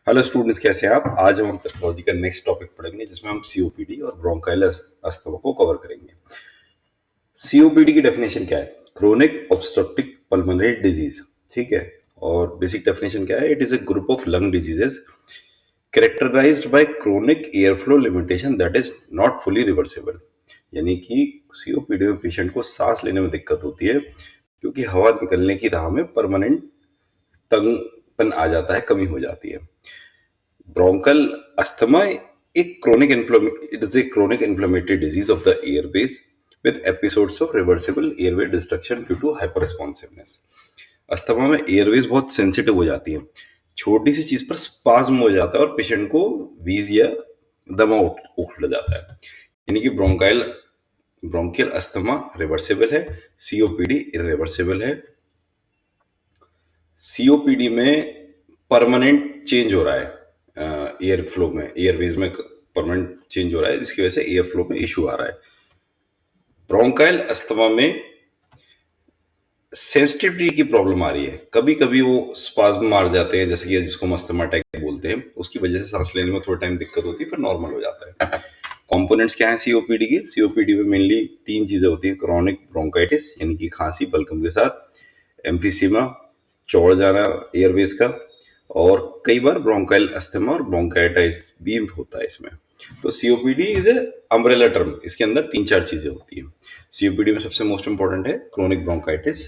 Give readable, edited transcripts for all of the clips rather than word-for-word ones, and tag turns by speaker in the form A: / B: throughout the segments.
A: Hello students, कैसे हैं आप? आज हम पैथोलॉजी का नेक्स्ट टॉपिक पढ़ेंगे जिसमें हम सीओपीडी और ब्रोंकाइल अस्थमा को कवर करेंगे। सीओपीडी की डेफिनेशन क्या है? Chronic obstructive pulmonary disease. ठीक है। और बेसिक डेफिनेशन क्या है? It is a group of lung diseases characterised by chronic air flow limitation that is not fully reversible. यानी कि सीओपीडी में पेशेंट को सांस लेने में दिक्कत होती है क्योंकि हवा निकलने की राह में परमानेंट तंगपन आ जाता है, कमी हो जाती है। Bronchial asthma it is a chronic inflammatory disease of the airways with episodes of reversible airway destruction due to hyperresponsiveness. Asthma में एयरवेज बहुत सेंसिटिव हो जाती है, छोटी सी चीज पर स्पाज्म हो जाता है और पेशेंट को वीज या दमा उठ जाता है। यानी कि ब्रोंकियल अस्थमा रिवर्सिबल है, सीओपीडी इरिवर्सिबल है। सीओपीडी में परमानेंट चेंज हो रहा है एयर फ्लो में, एयरवेज में परमानेंट चेंज हो रहा है, जिसकी वजह से एयर फ्लो में इश्यू आ रहा है। ब्रोंकाइल अस्थमा में सेंसिटिविटी की प्रॉब्लम आ रही है, कभी कभी वो स्पाज्म मार जाते हैं, जैसे कि जिसको हम अस्थमा अटैक बोलते हैं, उसकी वजह से सांस लेने में थोड़ा टाइम दिक्कत होती है, फिर नॉर्मल हो जाता है। कंपोनेंट्स क्या है सीओपीडी की? सीओपीडी में मेनली 3 चीजें होती है। क्रॉनिक ब्रोंकाइटिस यानी कि खांसी बलगम के साथ, एम्फीसीमा चौड़ जाना एयरवेज का, और कई बार ब्रोंकाइल अस्थमा और ब्रोंकाइटिस भी होता है इसमें। तो COPD is a umbrella term, इसके अंदर 3-4 चीजें होती हैं। सीओपीडी में सबसे मोस्ट इंपॉर्टेंट है chronic bronchitis.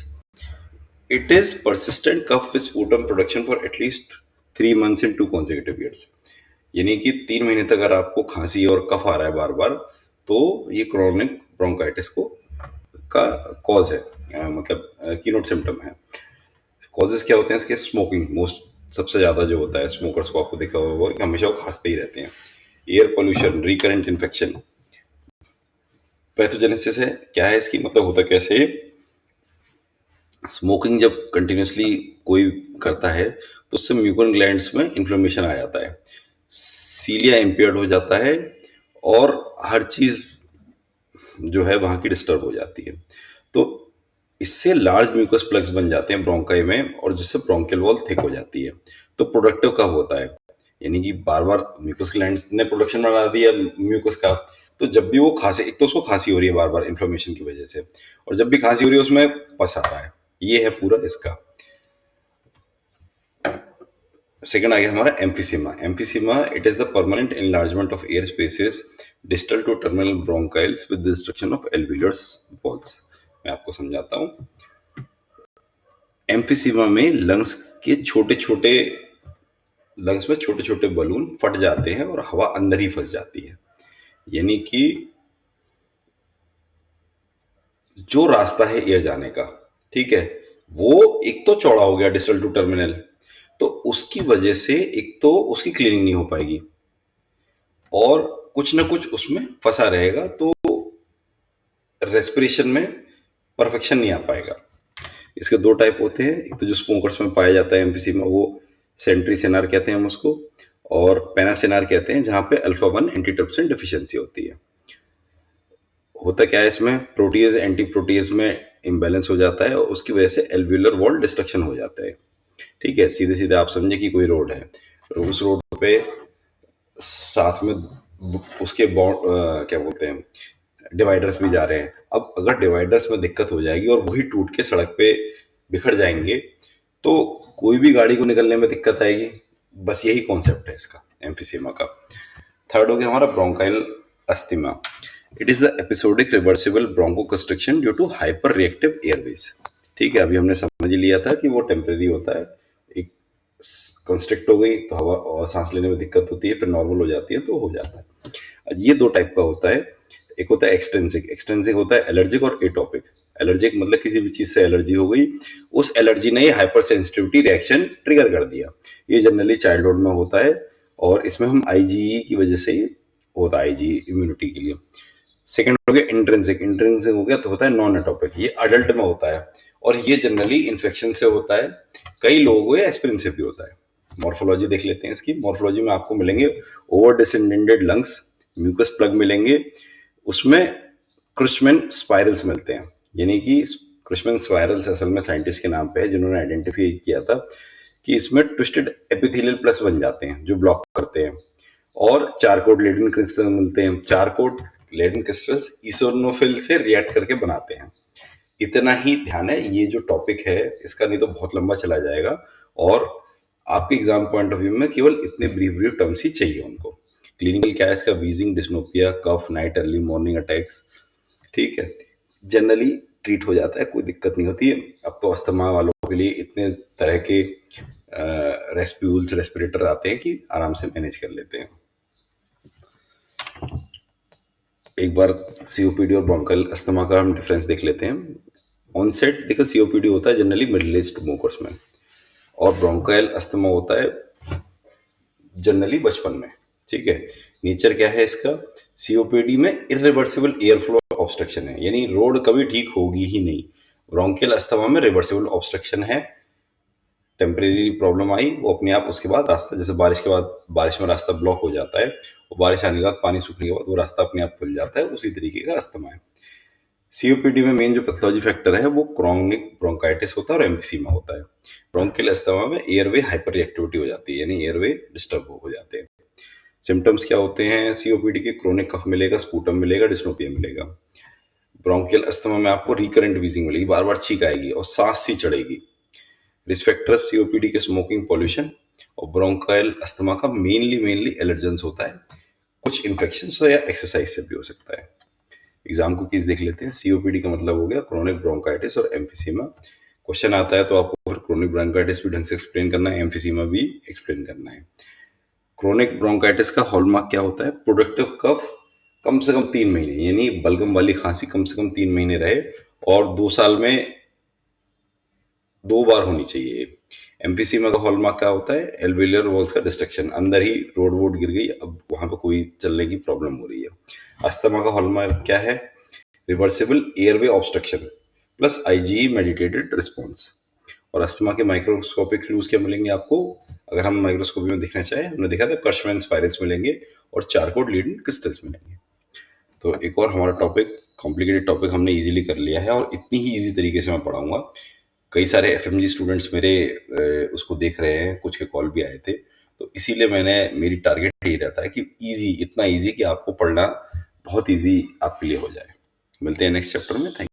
A: It is persistent cough with sputum production for at least 3 months in 2 consecutive years। यानी कि 3 महीने तक अगर आपको खांसी और कफ आ रहा है बार बार, तो ये क्रोनिक ब्रोंकाइटिस का कॉज है, मतलब कीनोट सिम्टम है। कॉजेस क्या होते हैं इसके? स्मोकिंग मोस्ट सबसे ज्यादा जो होता है, स्मोकर्स को आपको देखा होगा कि हमेशा वो खांसते ही रहते हैं। Air pollution, recurrent infection. Pathogenesis है, क्या है इसकी, मतलब होता कैसे? स्मोकिंग जब कंटिन्यूसली कोई करता है तो उससे म्यूकन ग्लैंड्स में इन्फ्लेमेशन आ जाता है, सीलिया इम्पेयर्ड हो जाता है, और हर चीज जो है वहां की डिस्टर्ब हो जाती है। तो इससे लार्ज म्यूकस प्लग्स बन जाते हैं ब्रोंकाई में, और जिससे ब्रोंकियल वॉल थिक हो जाती है। तो प्रोडक्टिव कब होता है? यानी कि बार बार म्यूकस ग्लैंड्स ने प्रोडक्शन बढ़ा दिया म्यूकस का, तो जब भी वो खांसी, एक तो उसको खांसी हो रही है बार बार इन्फ्लेमेशन की वजह से, और जब भी खांसी हो रही है उसमें पस आ रहा है। ये है पूरा इसका। सेकंड आ गया हमारा emphysema. Emphysema it is the permanent enlargement of air spaces distal to terminal bronchioles with destruction of alveolar walls. मैं आपको समझाता हूँ। एम्फीसीमा में लंग्स में छोटे छोटे बलून फट जाते हैं और हवा अंदर ही फंस जाती है। यानी कि जो रास्ता है एयर जाने का, ठीक है, वो एक तो चौड़ा हो गया डिस्टल टू टर्मिनल, तो उसकी वजह से एक तो उसकी क्लीनिंग नहीं हो पाएगी और कुछ ना कुछ उसमें फंसा रहेगा, तो रेस्पिरेशन में परफेक्शन नहीं आ पाएगा। इसके 2 टाइप होते हैं, एक तो जो स्मोकर्स में पाया जाता है एम्फीसीमा, वो सेंट्री सेनार कहते हैं हम उसको, और पेनासेनार कहते हैं, जहां पे अल्फा 1 एंटीट्रिप्सिन डिफिशियंसी होती है। होता क्या है इसमें? प्रोटीज एंटी प्रोटीज में इम्बैलेंस हो जाता है और उसकी वजह से एल्वियोलर वॉल डिस्ट्रक्शन हो जाता है। ठीक है, सीधे सीधे आप समझे कि कोई रोड है, उस रोड पे साथ में उसके क्या बोलते हैं, डिवाइडर्स भी जा रहे हैं। अब अगर डिवाइडर्स में दिक्कत हो जाएगी और वही टूट के सड़क पे बिखर जाएंगे, तो कोई भी गाड़ी को निकलने में दिक्कत आएगी। बस यही कॉन्सेप्ट है इसका, एम्फीसीमा का। थर्ड हो गया हमारा bronchial asthma. It is the episodic reversible bronchoconstriction due to hyper reactive airways. ठीक है, अभी हमने समझ ही लिया था कि वो टेम्परेरी होता है, एक कंस्ट्रिक्ट हो गई तो हवा और सांस लेने में दिक्कत होती है, फिर नॉर्मल हो जाती है, तो हो जाता है। ये 2 टाइप का होता है। एक होता है एक्सटेंसिक। एक्सटेंसिक होता है एलर्जिक और एटोपिक। एलर्जिक मतलब किसी भी चीज से एलर्जी हो गई, उस एलर्जी ने हाइपर सेंसिटिविटी रिएक्शन ट्रिगर कर दिया। ये जनरली चाइल्डहुड में होता है और इसमें हम आईजीई की वजह से होता है, आईजीई इम्यूनिटी के लिए। सेकेंड हो गया इंट्रिंसिक। इंट्रिंसिक हो गया तो होता है नॉन एटोपिक, ये अडल्ट में होता है और ये जनरली इन्फेक्शन से होता है, कई लोगों को एस्पिरिन से भी होता है। मॉर्फोलॉजी देख लेते हैं इसकी। मॉर्फोलॉजी में आपको मिलेंगे ओवर डिसेंडेंटेड लंग्स, म्यूकस प्लग मिलेंगे, उसमें क्रिश्मैन स्पाइरल्स मिलते हैं। यानी कि क्रिश्मैन स्पाइरल्स असल में साइंटिस्ट के नाम पे है जिन्होंने आइडेंटिफाई किया था कि इसमें ट्विस्टेड एपिथेलियल प्लस बन जाते हैं जो ब्लॉक करते हैं, और चारकोट लेडिन क्रिस्टल मिलते हैं। चारकोट लेडिन क्रिस्टल्स इसोनोफिल से रिएक्ट करके बनाते हैं। इतना ही ध्यान है, ये जो टॉपिक है इसका नहीं तो बहुत लंबा चला जाएगा, और आपके एग्जाम पॉइंट ऑफ व्यू में केवल इतने ब्रीफ ब्रीफ टर्म्स ही चाहिए उनको। क्लिनिकल क्या है इसका? वीजिंग, डिस्नोपिया, कफ, नाइट अर्ली मॉर्निंग अटैक्स, ठीक है, जनरली ट्रीट हो जाता है, कोई दिक्कत नहीं होती है। अब तो अस्थमा वालों के लिए इतने तरह के रेस्प्यूल्स, रेस्पिरेटर आते हैं कि आराम से मैनेज कर लेते हैं। एक बार सीओपीडी और ब्रोंकल अस्थमा का हम डिफरेंस देख लेते हैं। ऑनसेट देखो, सीओपीडी होता है जनरली मिडिल एज स्मोकर्स में, और ब्रोंकाइल अस्थमा होता है जनरली बचपन में, ठीक है। नेचर क्या है इसका? सीओपीडी में इरिवर्सिबल एयर फ्लो ऑब्स्ट्रक्शन है, यानी रोड कभी ठीक होगी ही नहीं। ब्रोंकियल अस्थमा में रिवर्सिबल ऑब्स्ट्रक्शन है, टेम्परेरी प्रॉब्लम आई, वो अपने आप उसके बाद रास्ता, जैसे बारिश के बाद बारिश में रास्ता ब्लॉक हो जाता है, और बारिश आने के बाद पानी सूखने के बाद वो रास्ता अपने आप खुल जाता है, उसी तरीके का अस्थमा है। सीओपीडी में मेन जो पैथोलॉजी फैक्टर है वो क्रोनिक ब्रोंकाइटिस होता है और एम्फिसीमा होता है। ब्रोंकियल अस्थमा में एयरवे हाइपर रिएक्टिविटी हो जाती है, यानी एयरवे डिस्टर्ब हो जाते हैं। सिम्टम्स क्या होते हैं सीओपीडी के? क्रोनिक कफ मिलेगा, स्पूटम मिलेगा, डिस्नोपिया मिलेगा। ब्रोंकियल अस्थमा में आपको रिकरेंट वीजिंग मिलेगी, बार बार छींक आएगी और सांस सी चढ़ेगी। रिस्क फैक्टर्स सीओपीडी के स्मोकिंग, पॉल्यूशन, और ब्रोंकाइल अस्थमा का मेनली एलर्जेंस होता है, कुछ इन्फेक्शन या एक्सरसाइज से भी हो सकता है। एग्जाम को कीज देख लेते हैं। सीओपीडी का मतलब हो गया क्रोनिक ब्रोंकाइटिस और एम्फिसीमा। क्वेश्चन आता है तो आपको फिर क्रोनिक ब्रोंकाइटिस भी ढंग से एक्सप्लेन करना है, एम्फिसीमा भी एक्सप्लेन करना है। क्रोनिक ब्रोंकाइटिस का हॉलमार्क क्या होता है? प्रोडक्टिव कफ कम से कम 3 महीने, यानी बलगम वाली खांसी कम से कम 3 महीने रहे, और 2 साल में 2 बार होनी चाहिए। एम्फिसीमा का हॉलमार्क क्या होता है? एल्वेलियर वॉल्स का डिस्ट्रक्शन, अंदर ही रोड वोड गिर गई, अब वहां पर कोई चलने की प्रॉब्लम हो रही है। अस्थमा का हॉलमार्क क्या है? Reversible airway obstruction plus IgE medicated response. और अस्थमा के माइक्रोस्कोपिक क्लूज क्या मिलेंगे आपको? अगर हम माइक्रोस्कोपी में देखना चाहें, हमने देखा था कर्शमैन स्पाइरल्स मिलेंगे और चारकोट लीडिंग क्रिस्टल्स मिलेंगे। तो एक और हमारा टॉपिक, कॉम्प्लिकेटेड टॉपिक हमने इजीली कर लिया है, और इतनी ही इजी तरीके से मैं पढ़ाऊंगा। कई सारे एफएमजी स्टूडेंट्स मेरे उसको देख रहे हैं, कुछ के कॉल भी आए थे, तो इसीलिए मेरी टारगेट यही रहता है कि इतना इजी कि आपको पढ़ना बहुत इजी आपके लिए हो जाए। मिलते हैं नेक्स्ट चैप्टर में। थैंक